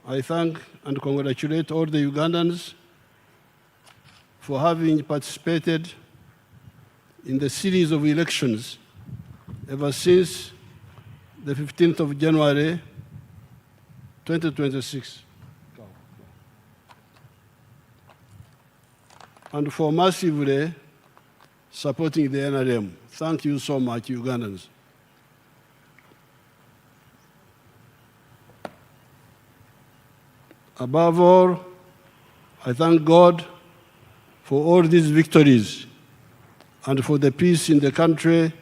I thank and congratulate all the Ugandans for having participated in the series of elections ever since the 15th of January, 2026. And for massively supporting the NRM. Thank you so much, Ugandans. Above all, I thank God for all these victories and for the peace in the country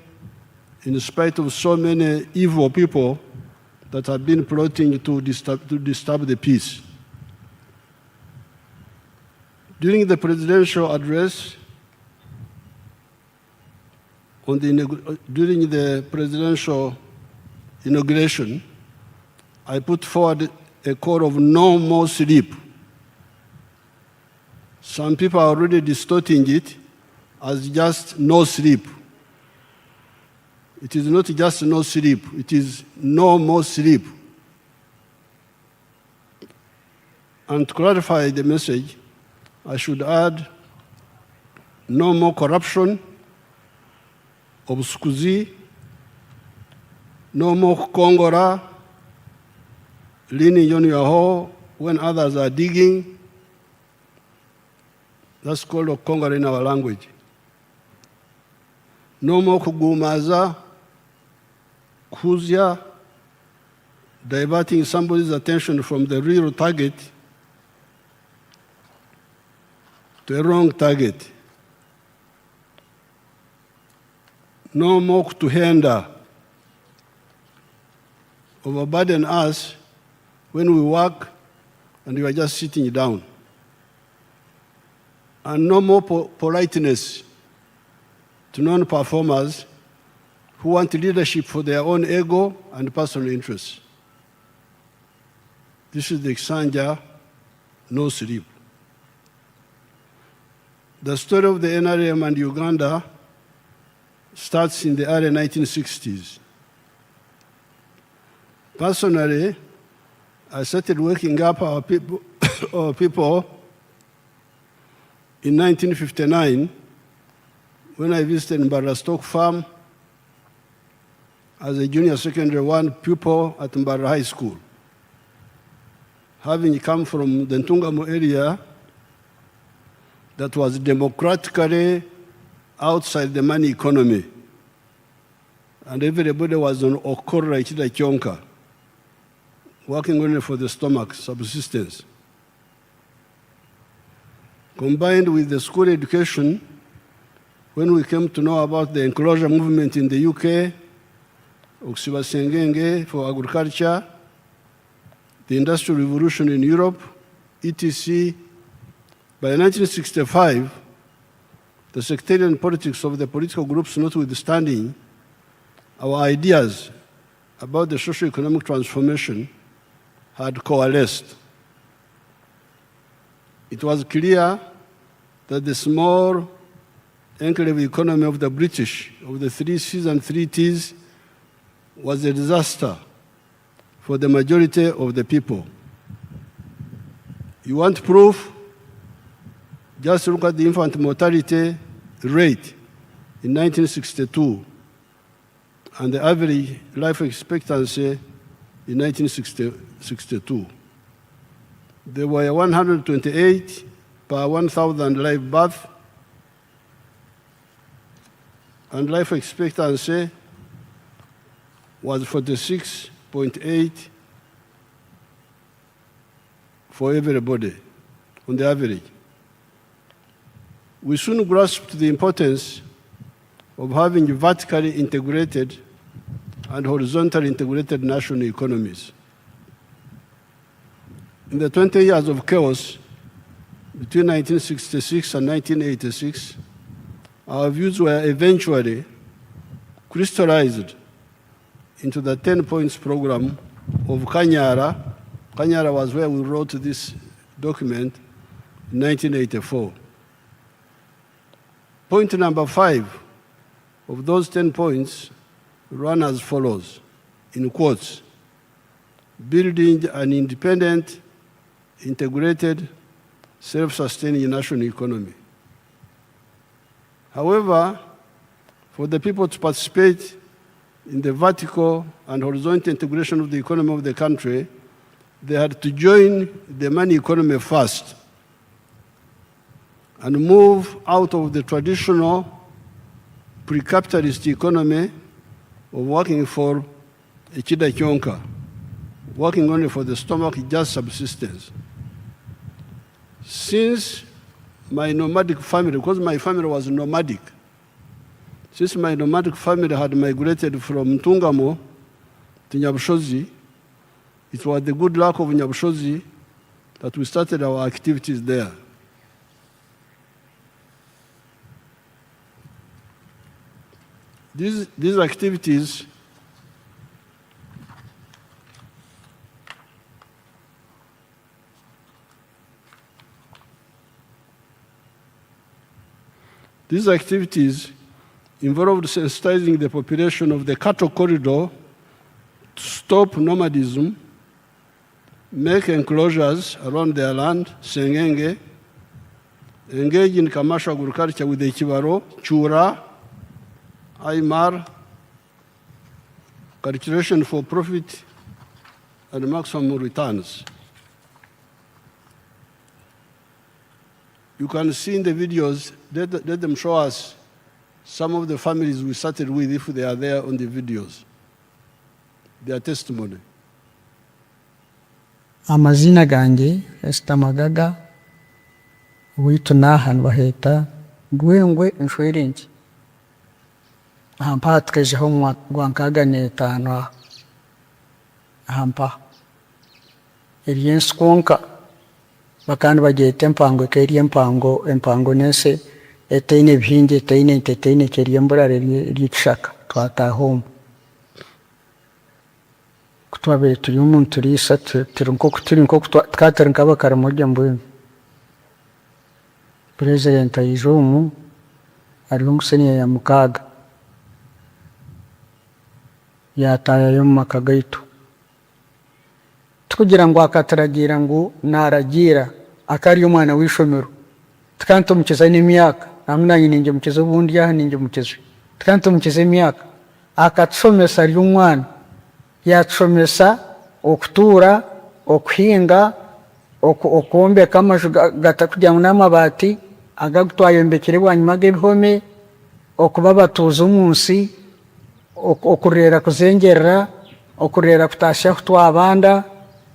in spite of so many evil people that have been plotting to disturb the peace. During the presidential address, during the presidential inauguration, I put forward a call of no more sleep. Some people are already distorting it as just no sleep. It is not just no sleep, it is no more sleep. And to clarify the message, I should add no more corruption, obscurzy, no more Kongora, leaning on your hole when others are digging. That's called a Kongora in our language. No more kugumaza, kuzya, diverting somebody's attention from the real target to a wrong target. No more to hinder, overburden us when we work and we are just sitting down. And no more politeness to non-performers who want leadership for their own ego and personal interests. This is the Xanja, no sleep. The story of the NRM and Uganda starts in the early 1960s. Personally, I started waking up our people in 1959 when I visited Mbara Stock Farm as a junior secondary 1 pupil at Mbara High School. Having come from the Ntungamo area that was democratically outside the money economy, and everybody was on okora ichida chonka, working only for the stomach, subsistence. Combined with the school education, when we came to know about the enclosure movement in the UK, Oksibasengenge for agriculture, the Industrial Revolution in Europe, etc. By 1965, the sectarian politics of the political groups notwithstanding, our ideas about the socio-economic transformation had coalesced. It was clear that the small enclave economy of the British, of the 3 C's and 3 T's, was a disaster for the majority of the people. You want proof? Just look at the infant mortality rate in 1962 and the average life expectancy in 1962. There were 128 per 1,000 live births, and life expectancy was 46.8 for everybody on the average. We soon grasped the importance of having vertically integrated and horizontally integrated national economies. In the 20 years of chaos between 1966 and 1986, our views were eventually crystallized into the 10 points program of Kanyara. Kanyara was where we wrote this document in 1984. Point number 5 of those 10 points ran as follows, in quotes: building an independent, integrated, self-sustaining national economy. However, for the people to participate in the vertical and horizontal integration of the economy of the country, they had to join the money economy first and move out of the traditional pre-capitalist economy of working for a chida chonka, working only for the stomach, just subsistence. Since my nomadic family, because my family was nomadic, since my nomadic family had migrated from Ntungamo to Nyabushozi, it was the good luck of Nyabushozi that we started our activities there. These activities involved sensitizing the population of the cattle corridor to stop nomadism, make enclosures around their land, Sengenge, engage in commercial agriculture with the Chivaro, Chura, Aymar, cultivation for profit and maximum returns. You can see in the videos, let them show us some of the families we started with if they are there on the videos, their testimony. Amazina gange, Esther Magaga, Witunahan Waheta, Gwengwe and Shwerinch. Hampa treasure home Guankaga Netana Hampa. Elian Squonka, Bakanwa Tempango, Karian Pango, and Pangonese, a tiny hinge, tiny Kariambra, Richak, to at home. Kutwabe to Yumun to reset Tirunkok to Kater and Kavakaramojambu. President Izomu, Alungsenia Mukag. Yataya Makagaitu. Tukugira ngo akataragira ngo naragira akari umwana wishomero. Tukanto mcheza n'imyaka amuna nyinje mcheza ubundi ya ninje mcheza. Tukanto mcheza imyaka akatsomesa ari umwana yatsomesa okutura okuhinga okombe kama gatakujya n'amabati agagutwayombekere bwanyuma gebihome okubabatuza umunsi okurera kuzengerera okurera kutasha kutwa abanda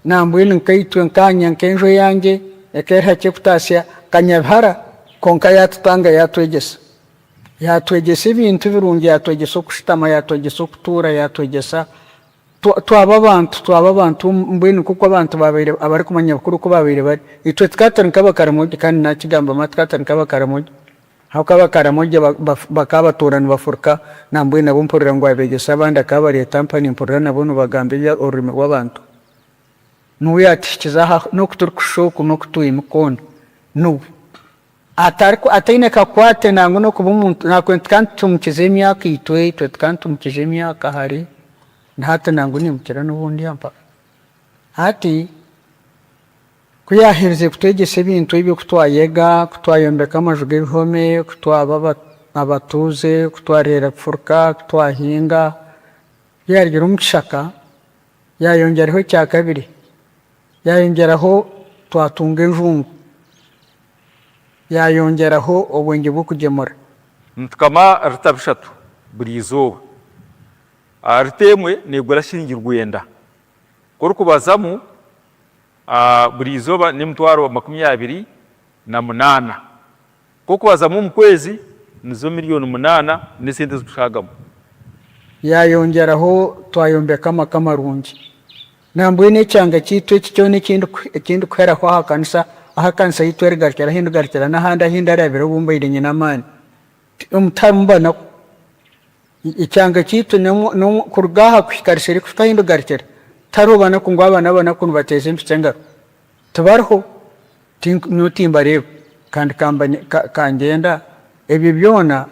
nambwini nkaitwe nkanya nkenjo yange ekeha kyekutasya kanyabhara konka yatutanga yatwegesa ibintu birungi yatwegesa okushitama yatwegesa okutura yatwegesa twaba abantu mbwini kuko abantu babire abari kumanya bakuru ko babire bari itwe tukatara nkabakaramoje kandi nakigamba matukatara nkabakaramoje hakabakaramoje bakabaturana bafurka nambwini nabo mpurira ngo abegesa abandi akabari tampani mpurira nabo nubagambe ururimi rw'abantu nuyatikiza no kuturkushoku no kutuyimkono no ataine kakwate nango no kuba umuntu nakwenkantu mukize imyaka itwe tkantu mukize imyaka hari hata nango ni mukira n'ubundi yampa hati kuyahirize kutwegese ibintu ibyo kutwayega kutwayombeka amajuge y'ibihome kutwaba abatuze kutwarera furka kutwahinga yargira umukishaka yayongeraho cya kabiri yayongeraho twatunga enjungu yayongeraho obwenge bwo kugemura ntukama rutabishatu buri izuba aritemwe negura shingirwenda kuri kubazamu buri izuba ni mtwaro wa 28 ko kubazamu mu kwezi nizo miliyoni 8 n'isente zikushagamo yayongeraho twayombeka amamarungi nambwe ne cyanga cyitwe cyo n'ikindi kwera kwa hakansa yitwe rigarikira hindugarikira nahanda hindarabira bumbayire nyina mani umutambana icyanga cyitwe no kurgaha kwikarishere kukahindugarikira tarubana ku ngwabana bana kuntu bateze impicengaro tubarho nutimba rero kandi kangenda ebi byona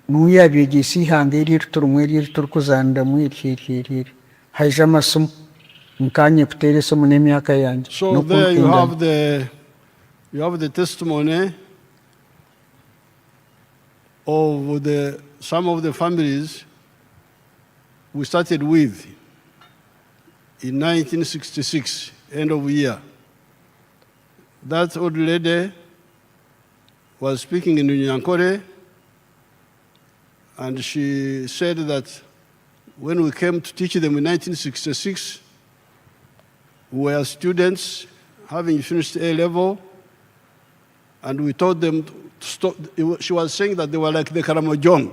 nuyabigisi hangiri turumwiri turkuzanda mwiri haje amasumu nkanye kutera isomo n'emyaka yanjye. So there you have the testimony of some of the families we started with in 1966, end of year. That old lady was speaking in Nyankore, and she said that when we came to teach them in 1966, we were students having finished A-level, and we told them to stop. She was saying that they were like the Karamojong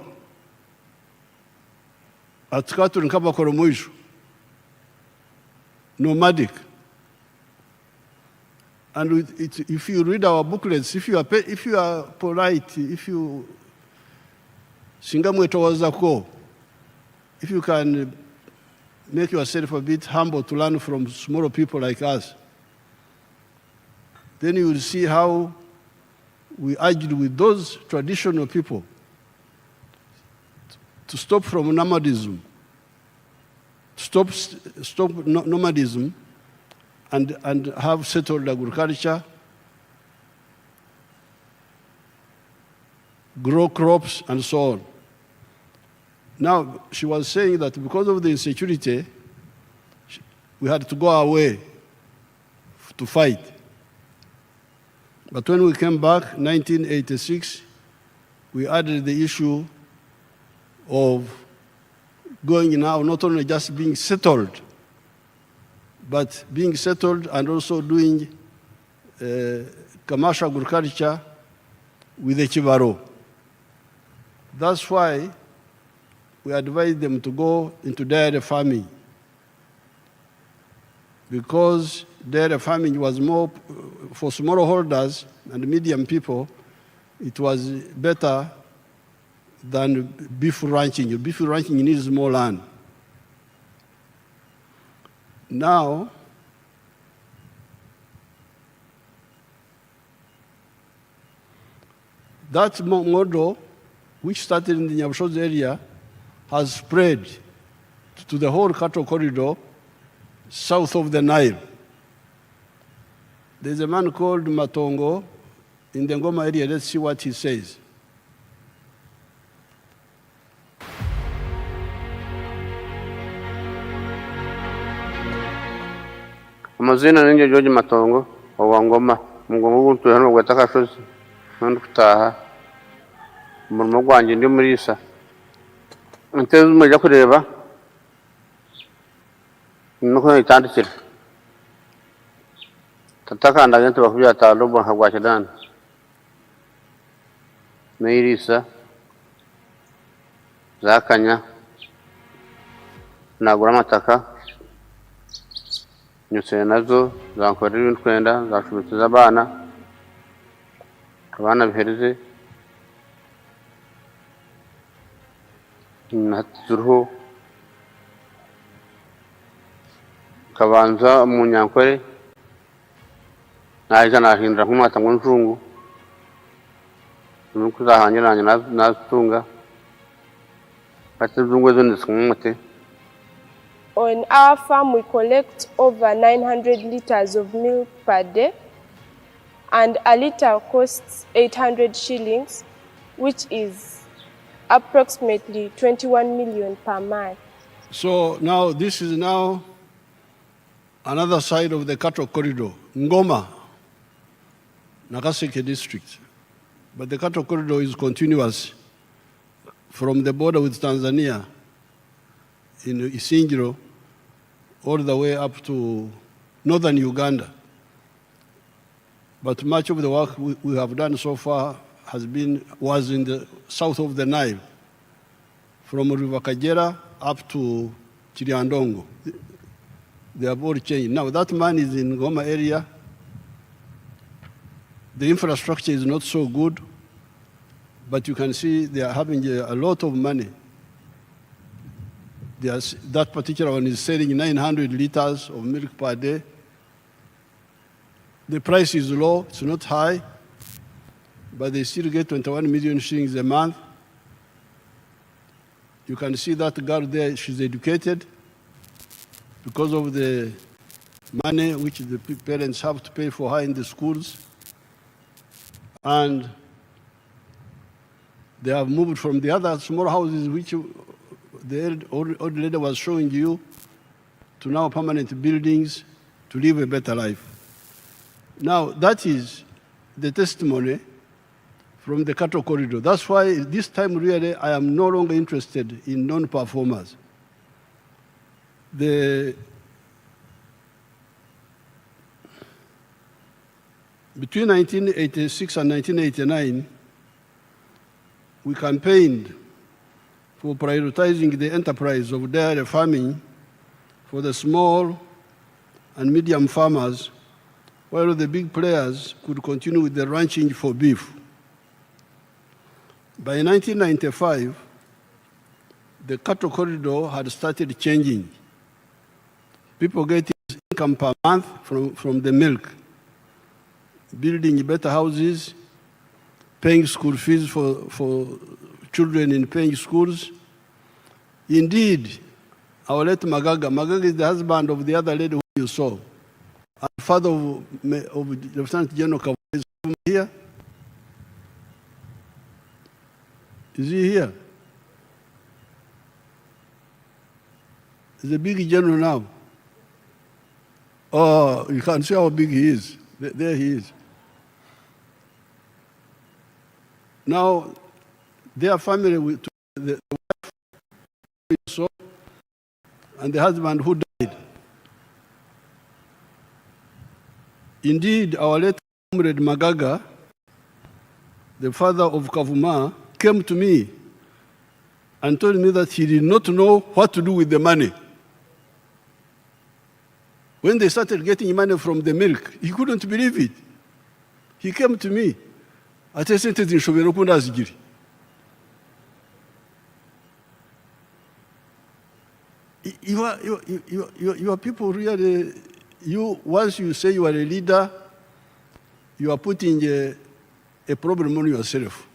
at Katu and Kabakoromoishu, nomadic. And if you read our booklets, if you are polite, if you if you can make yourself a bit humble to learn from smaller people like us, then you will see how we argued with those traditional people to stop from nomadism, stop nomadism, and have settled agriculture, grow crops, and so on. Now, she was saying that because of the insecurity, we had to go away to fight. But when we came back, 1986, we added the issue of going now, not only just being settled, but being settled and also doing commercial agriculture with the Chibaro. That's why we advised them to go into dairy farming, because dairy farming was more, for smallholders and medium people, it was better than beef ranching. Beef ranching needs more land. Now, that model, which started in the Nyabushozi area, has spread to the whole cattle corridor south of the Nile. There's a man called Matongo in the Ngoma area. Let's see what he says. Amazina ninje George Matongo wa Ngoma Mungongo guntu hano gwataka shozi nandi kutaha umurimo gwanje ndi muri isa nteze mujya kureba nuko itandikira tatakanda gente bakubya talobo hagwakidana meirisa zakanya nagura amataka nyuse nazo zankorera ibintu kwenda zashubitiza abana bihereze natuzurho kabanza mu Nyankore naje nahindura nk'umwata ngo njungu nuko zahanyiranye natunga batuzungwe zo ndisumute. On our farm, we collect over 900 liters of milk per day, and a liter costs 800 shillings, which is approximately 21 million per month. So now this is now another side of the cattle corridor, Ngoma, Nakaseke district. But the cattle corridor is continuous from the border with Tanzania in Isingiro all the way up to northern Uganda. But much of the work we have done so far was in the south of the Nile, from River Kagera up to Chiriandongo. They have all changed. Now that man is in Goma area. The infrastructure is not so good, but you can see they are having a lot of money. That particular one is selling 900 liters of milk per day. The price is low, it's not high, but they still get 21 million shillings a month. You can see that girl there, she's educated because of the money which the parents have to pay for her in the schools. And they have moved from the other small houses which the old lady was showing you to now permanent buildings to live a better life. Now, that is the testimony from the cattle corridor. That's why this time really I am no longer interested in non-performers. Between 1986 and 1989, we campaigned for prioritizing the enterprise of dairy farming for the small and medium farmers, while the big players could continue with the ranching for beef. By 1995, the cattle corridor had started changing. People getting income per month from the milk, building better houses, paying school fees for children in paying schools. Indeed, our late Magaga is the husband of the other lady who you saw, and father of Lieutenant General Kavu. Is he here? Is he here? He's a big general now. Oh, you can see how big he is. There he is. Now, their family, with the wife so, and the husband who died. Indeed, our late comrade Magaga, the father of Kavuma, came to me and told me that he did not know what to do with the money. When they started getting money from the milk, he couldn't believe it. He came to me. You are people really, once you say you are a leader, you are putting a problem on yourself.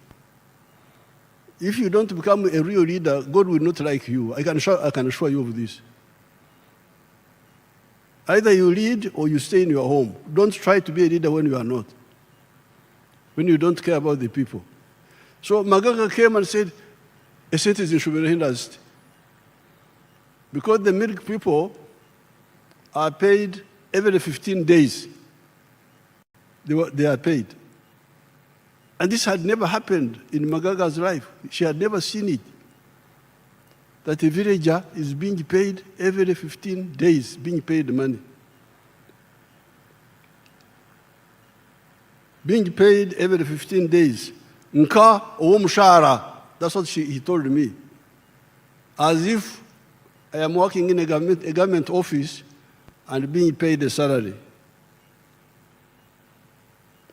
If you don't become a real leader, God will not like you. I can assure you of this. Either you lead or you stay in your home. Don't try to be a leader when you are not, when you don't care about the people. So Magaga came and said, a citizen should be realized. Because the milk people are paid every 15 days. They are paid. And this had never happened in Magaga's life. She had never seen it. That a villager is being paid every 15 days, being paid money. Being paid every 15 days. Nka owo mshahara. That's what he told me. As if I am working in a government office and being paid a salary.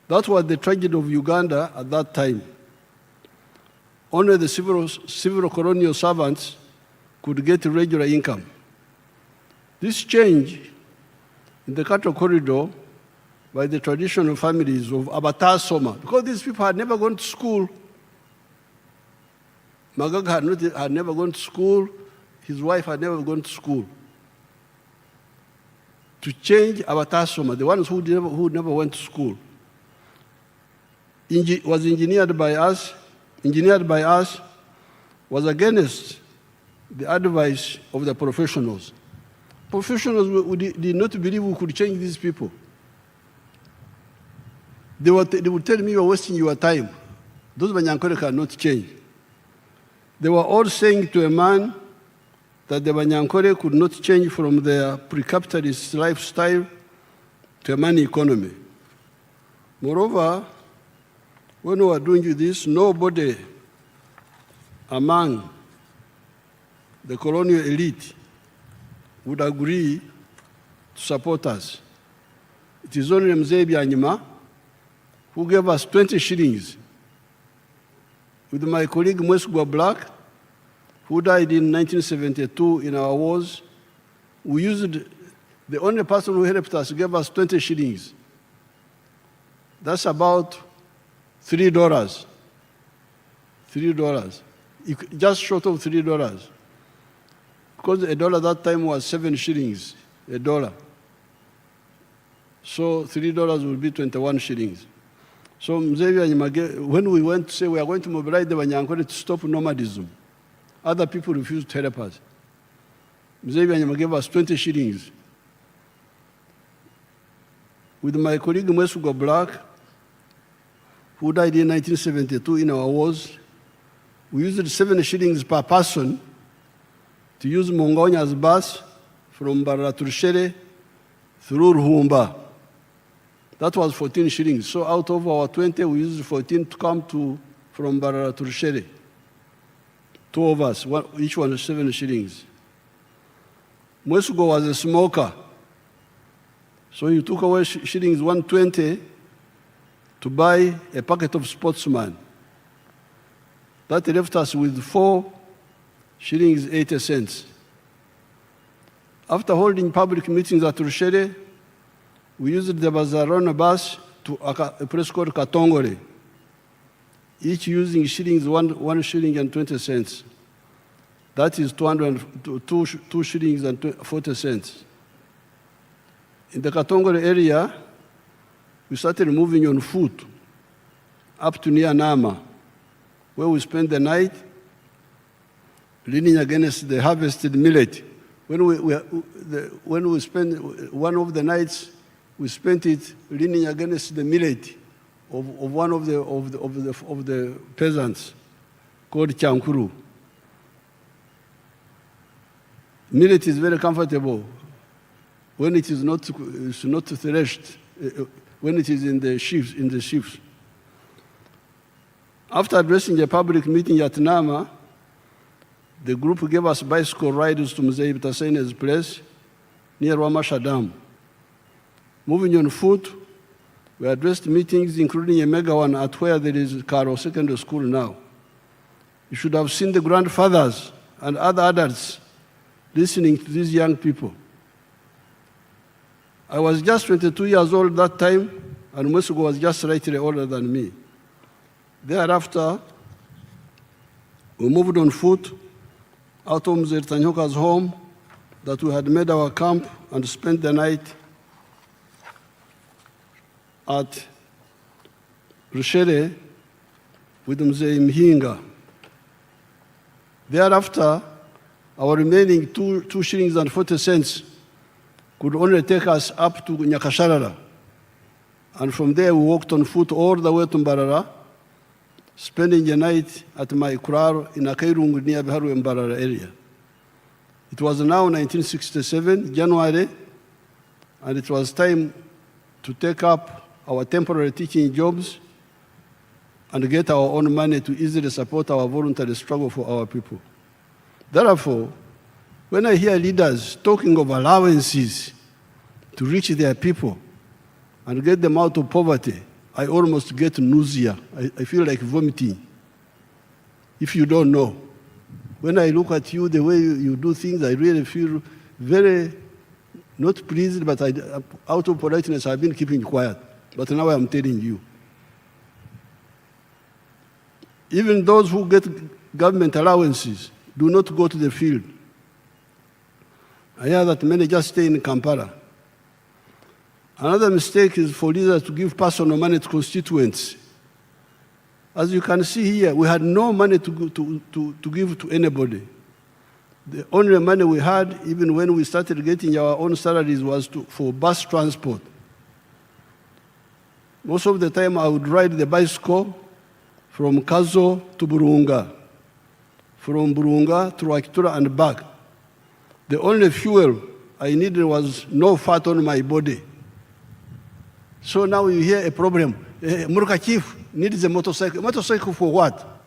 That was the tragedy of Uganda at that time. Only the civil colonial servants could get regular income. This change in the cattle corridor by the traditional families of Abata Soma, because these people had never gone to school. Magaga had never gone to school. His wife had never gone to school. To change Abata Soma, the ones who never went to school, was engineered by us, was against the advice of the professionals. Professionals did not believe we could change these people. They would tell me, you are wasting your time. Those Banyankore cannot change. They were all saying to a man that the Banyankore could not change from their pre-capitalist lifestyle to a money economy. Moreover, when we were doing this, nobody among the colonial elite would agree to support us. It is only Mzee Byanyima who gave us 20 shillings. With my colleague Mwesugwa Black, who died in 1972 in our wars, we used, the only person who helped us gave us 20 shillings. That's about $3. $3. Just short of $3. Because $1 that time was 7 shillings, $1. So $3 will be 21 shillings. So when we went to say we are going to mobilize the Banyankole to stop nomadism, other people refused to help us. Mzee gave us 20 shillings. With my colleague Mwesugo Black, who died in 1972 in our wars, we used 7 shillings per person to use Mongonya's bus from Barra to Rushere through Ruhumba. That was 14 shillings. So out of our 20, we used 14 to come from Barra to Rushere. 2 of us, each one 7 shillings. Mwesugo was a smoker. So he took away shillings 120 to buy a packet of Sportsman. That left us with 4 shillings 80 cents. After holding public meetings at Rushere, we used the Bazarona bus to a place called Katongore, each using shillings 1 shilling and 20 cents. That is 2 shillings and 40 cents. In the Katongore area, we started moving on foot up to near Nama, where we spent the night leaning against the harvested millet. When we spent one of the nights, we spent it leaning against the millet of one of the peasants called Chankuru. Millet is very comfortable when it is not threshed, when it is in the sheaves. After addressing a public meeting at Nama, the group gave us bicycle rides to Mzee Bitasene's place near Wamasha Dam. Moving on foot, we addressed meetings, including a mega one at where there is Karo Secondary School now. You should have seen the grandfathers and other adults listening to these young people. I was just 22 years old that time, and Mwesugo was just slightly older than me. Thereafter, we moved on foot out of Mzee Tanyoka's home that we had made our camp and spent the night at Rushere with Mzee Mhinga. Thereafter, our remaining 2 shillings and 40 cents could only take us up to Nyakasharara. And from there, we walked on foot all the way to Mbarara, spending the night at my kurar in Akairungu near Biharu and Mbarara area. It was now 1967, January, and it was time to take up our temporary teaching jobs and get our own money to easily support our voluntary struggle for our people. Therefore, when I hear leaders talking of allowances to reach their people and get them out of poverty, I almost get nausea. I feel like vomiting. If you don't know, when I look at you, the way you do things, I really feel very, not pleased, but out of politeness, I've been keeping quiet. But now I'm telling you. Even those who get government allowances do not go to the field. I hear that many just stay in Kampala. Another mistake is for leaders to give personal money to constituents. As you can see here, we had no money to give to anybody. The only money we had, even when we started getting our own salaries, was for bus transport. Most of the time, I would ride the bicycle from Kazo to Burunga, from Burunga to Wakitura and back. The only fuel I needed was no fat on my body. So now you hear a problem. Murka Chief needs a motorcycle. Motorcycle for what?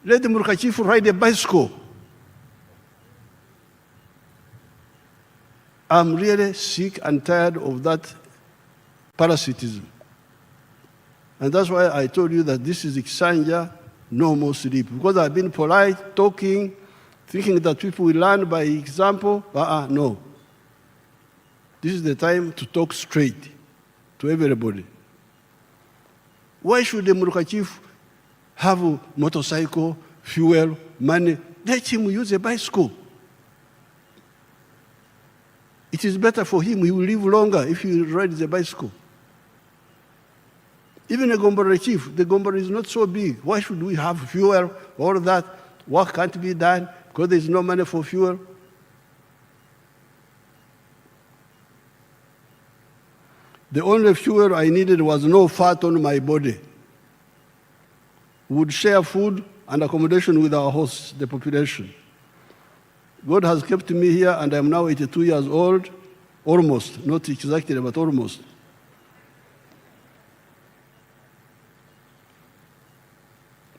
Let the Murka Chief ride a bicycle. I'm really sick and tired of that parasitism. And that's why I told you that this is Kisanja, no more sleep. Because I've been polite, talking, thinking that people will learn by example. No. This is the time to talk straight to everybody. Why should the Muruka Chief have a motorcycle, fuel, money? Let him use a bicycle. It is better for him. He will live longer if he rides a bicycle. Even a Gombora chief, the Gombora is not so big. Why should we have fuel? All that work can't be done because there is no money for fuel. The only fuel I needed was no fat on my body. We would share food and accommodation with our hosts, the population. God has kept me here, and I'm now 82 years old, almost, not exactly, but almost.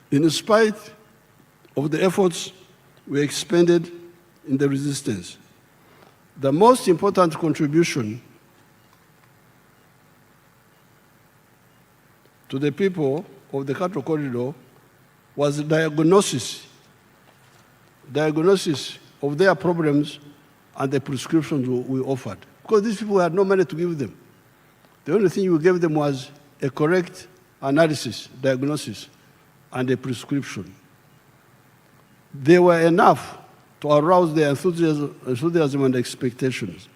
In spite of the efforts we expended in the resistance, the most important contribution to the people of the cattle corridor was the diagnosis of their problems and the prescriptions we offered. Because these people had no money to give them. The only thing we gave them was a correct analysis, diagnosis, and a prescription. They were enough to arouse their enthusiasm and expectations.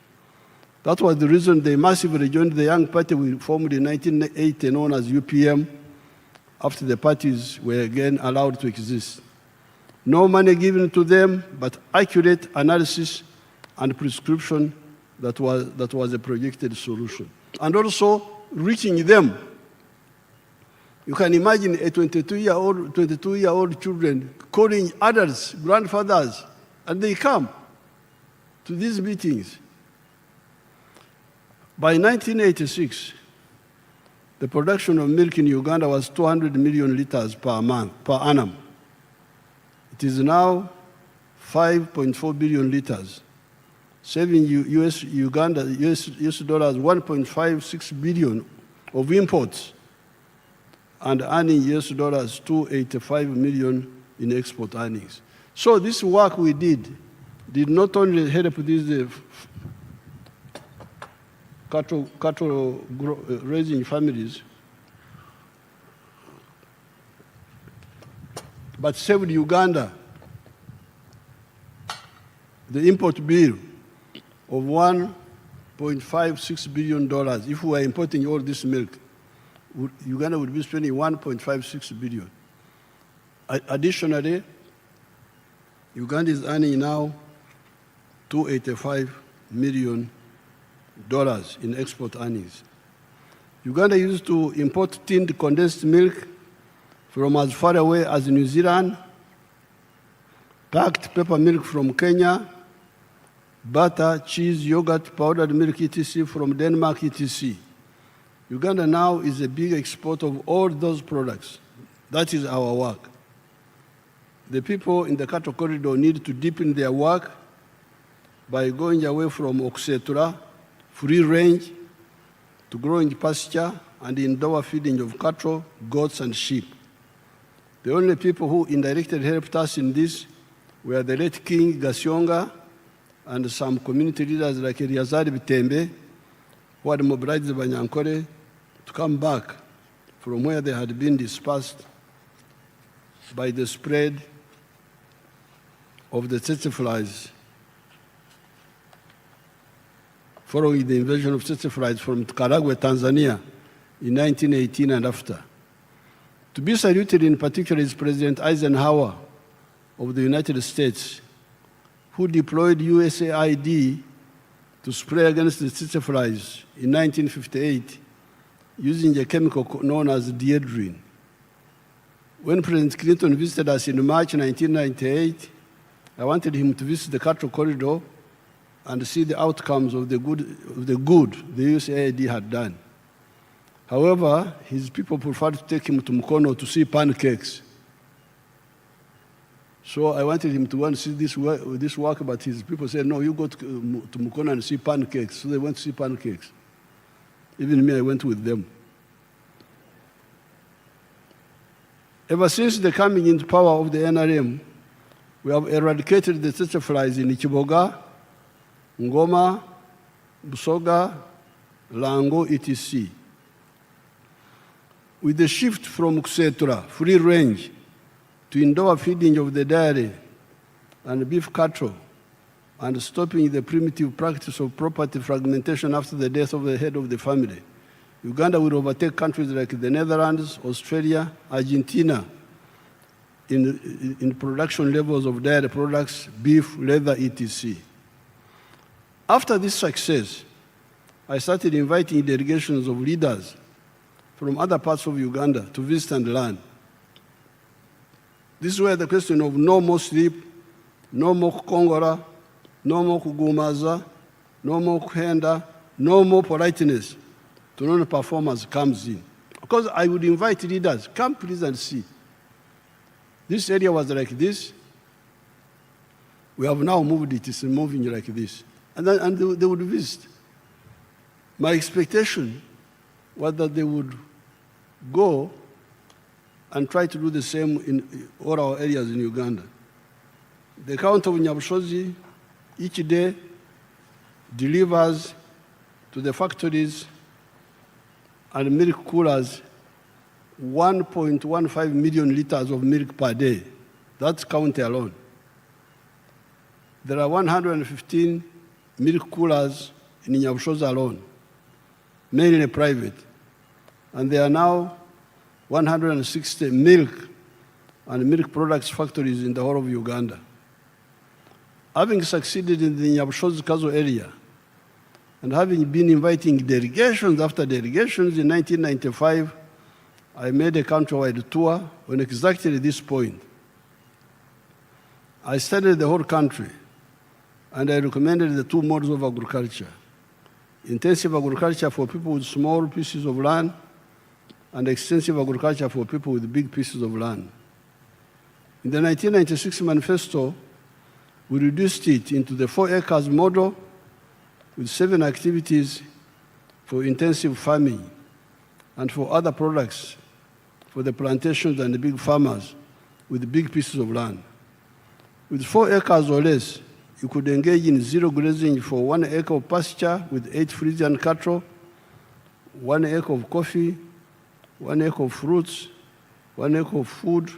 That was the reason they massively joined the young party we formed in 1980, known as UPM, after the parties were again allowed to exist. No money given to them, but accurate analysis and prescription that was a projected solution. And also reaching them. You can imagine a 22-year-old children calling adults, grandfathers, and they come to these meetings. By 1986, the production of milk in Uganda was 200 million liters per annum. It is now 5.4 billion liters, saving Uganda US dollars 1.56 billion of imports and earning US dollars 285 million in export earnings. So this work we did not only help these cattle raising families, but saved Uganda the import bill of $1.56 billion. If we were importing all this milk, Uganda would be spending $1.56 billion. Additionally, Uganda is earning now $285 million in export earnings. Uganda used to import tinned condensed milk from as far away as New Zealand, packed pepper milk from Kenya, butter, cheese, yogurt, powdered milk, etc. from Denmark, etc. Uganda now is a big exporter of all those products. That is our work. The people in the cattle corridor need to deepen their work by going away from oxetura, free range, to growing pasture and indoor feeding of cattle, goats, and sheep. The only people who indirectly helped us in this were the late King Gasyonga and some community leaders like Eliazari Bitembe, who had mobilized the Banyankore to come back from where they had been dispersed by the spread of the tsetse flies following the invasion of tsetse flies from Karagwe, Tanzania in 1918 and after. To be saluted in particular is President Eisenhower of the United States, who deployed USAID to spray against the tsetse flies in 1958 using a chemical known as diedrine. When President Clinton visited us in March 1998, I wanted him to visit the cattle corridor and see the outcomes of the good the USAID had done. However, his people preferred to take him to Mukono to see pancakes. So I wanted him to go and see this work, but his people said, no, you go to Mukono and see pancakes. So they went to see pancakes. Even me, I went with them. Ever since the coming into power of the NRM, we have eradicated the tsetse flies in Ichiboga, Ngoma, Busoga, Lango, etc. With the shift from Kusetura, free range, to indoor feeding of the dairy and beef cattle, and stopping the primitive practice of property fragmentation after the death of the head of the family, Uganda will overtake countries like the Netherlands, Australia, Argentina in production levels of dairy products, beef, leather, etc. After this success, I started inviting delegations of leaders from other parts of Uganda to visit and learn. This is where the question of no more sleep, no more kukongora, no more kugumaza, no more kuhenda, no more politeness to non-performers comes in. Because I would invite leaders, come please and see. This area was like this. We have now moved it, it's moving like this. And they would visit. My expectation was that they would go and try to do the same in all our areas in Uganda. The county of Nyabushozi each day delivers to the factories and milk coolers 1.15 million liters of milk per day. That's county alone. There are 115 milk coolers in Nyabushozi alone, mainly private. And there are now 160 milk and milk products factories in the whole of Uganda. Having succeeded in the Nyabushozi-Kazo area, and having been inviting delegations after delegations in 1995, I made a countrywide tour on exactly this point. I studied the whole country, and I recommended the two models of agriculture: intensive agriculture for people with small pieces of land, and extensive agriculture for people with big pieces of land. In the 1996 manifesto, we reduced it into the 4 acres model with 7 activities for intensive farming and for other products for the plantations and the big farmers with big pieces of land. With 4 acres or less, you could engage in zero grazing for 1 acre of pasture with 8 Frisian cattle, 1 acre of coffee, 1 acre of fruits, 1 acre of food,